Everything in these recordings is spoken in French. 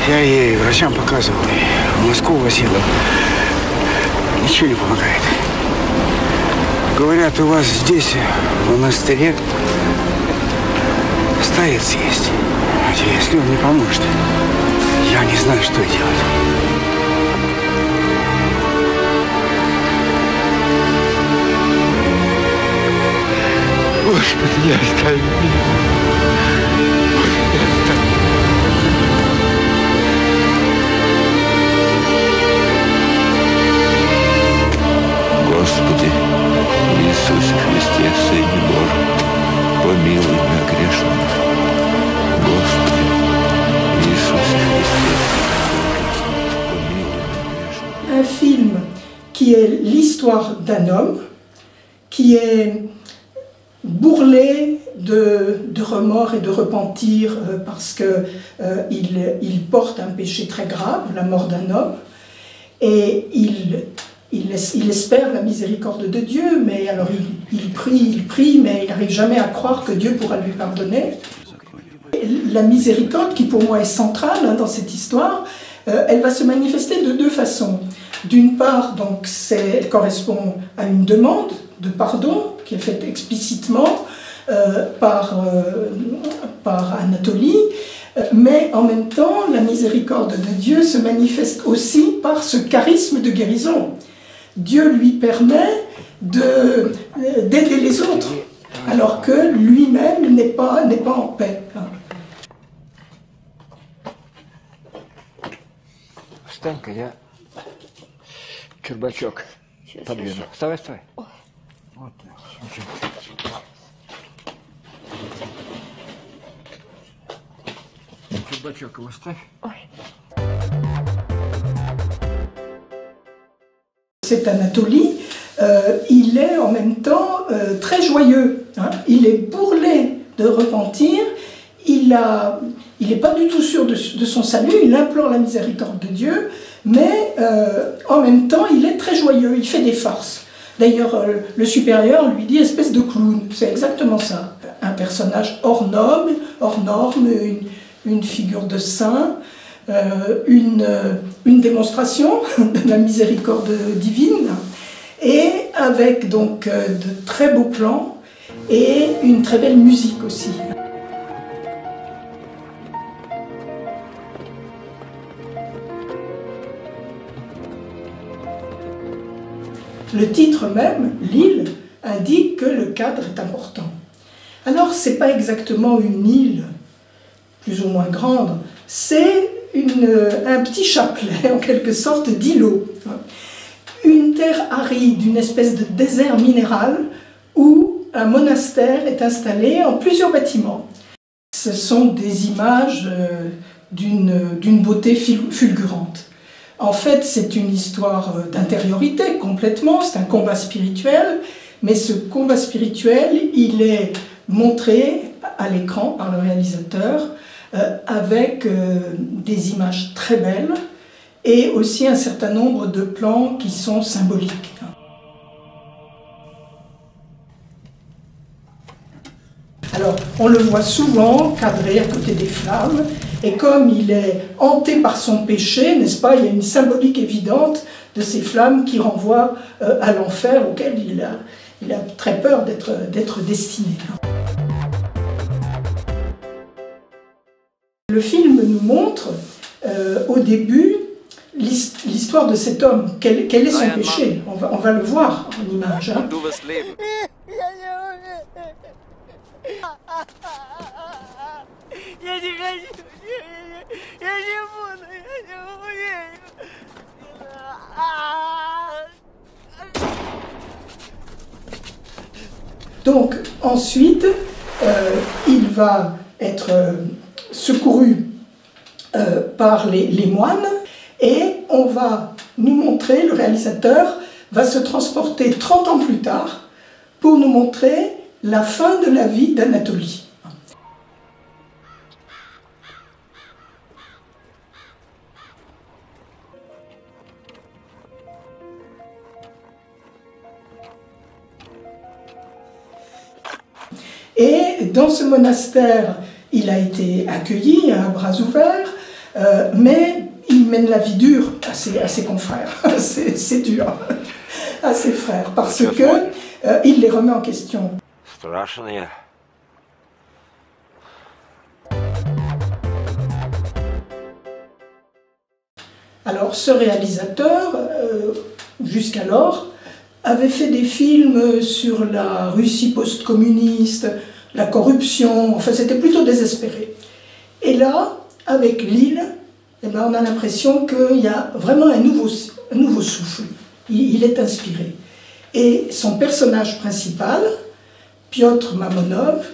Я ей врачам показывал, в Москву возил. Ничего не помогает. Говорят, у вас здесь, в монастыре, старец есть. Если он не поможет, я не знаю, что делать. Господи, не оставь меня. Господи, Иисусе Христе, Сыне Божий, помилуй меня грешного. Господи, Иисусе Христе, помилуй меня грешного. Un film qui est l'histoire d'un homme qui est bourrelé de remords et de repentir parce qu'il porte un péché très grave, la mort d'un homme, et il espère la miséricorde de Dieu, mais alors il prie, mais il n'arrive jamais à croire que Dieu pourra lui pardonner. La miséricorde, qui pour moi est centrale dans cette histoire, elle va se manifester de deux façons. D'une part, donc, elle correspond à une demande de pardon qui est faite explicitement par Anatolie, mais en même temps, la miséricorde de Dieu se manifeste aussi par ce charisme de guérison. Dieu lui permet d'aider les autres, alors que lui-même n'est pas en paix. Встань-ка, я чурбачок подвину. Вставай, вставай. Вот так. Чурбачок его ставь. Cet Anatolie, il est en même temps très joyeux. Hein. Il est bourrelé de repentir. Il n'est pas du tout sûr de son salut. Il implore la miséricorde de Dieu, mais en même temps, il est très joyeux. Il fait des farces. D'ailleurs, le supérieur lui dit espèce de clown. C'est exactement ça. Un personnage hors norme, une figure de saint, une démonstration de la miséricorde divine, et avec donc de très beaux plans et une très belle musique aussi. Le titre même, l'île, indique que le cadre est important. Alors, ce n'est pas exactement une île plus ou moins grande, c'est un petit chapelet, en quelque sorte, d'îlot. Une terre aride, une espèce de désert minéral où un monastère est installé en plusieurs bâtiments. Ce sont des images d'une beauté fulgurante. En fait, c'est une histoire d'intériorité complètement, c'est un combat spirituel, mais ce combat spirituel, il est montré à l'écran par le réalisateur avec des images très belles et aussi un certain nombre de plans qui sont symboliques. Alors, on le voit souvent cadré à côté des flammes, et comme il est hanté par son péché, n'est-ce pas, il y a une symbolique évidente de ces flammes qui renvoient à l'enfer auquel il a très peur d'être destiné. Le film nous montre au début l'histoire de cet homme. Quel est son péché? On va le voir en image. Hein. Donc ensuite, il va être secouru par les moines, et on va nous montrer, le réalisateur va se transporter 30 ans plus tard pour nous montrer la fin de la vie d'Anatolie. Et dans ce monastère, il a été accueilli à bras ouverts. mais il mène la vie dure à ses confrères, c'est dur, à ses frères, parce que il les remet en question. Страшные. Alors ce réalisateur, jusqu'alors, avait fait des films sur la Russie post-communiste, la corruption, enfin c'était plutôt désespéré. Et là, avec Lille, eh ben, on a l'impression qu'il y a vraiment un nouveau souffle. Il est inspiré. Et son personnage principal, Piotr Mamonov,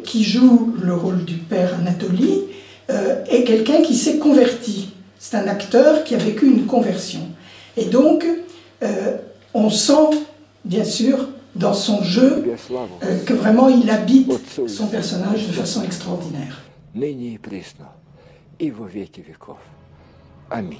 qui joue le rôle du père Anatoly, est quelqu'un qui s'est converti. C'est un acteur qui a vécu une conversion. Et donc, on sent, bien sûr, dans son jeu, que vraiment il habite son personnage de façon extraordinaire. Ныне и присно, и во веки веков. Аминь.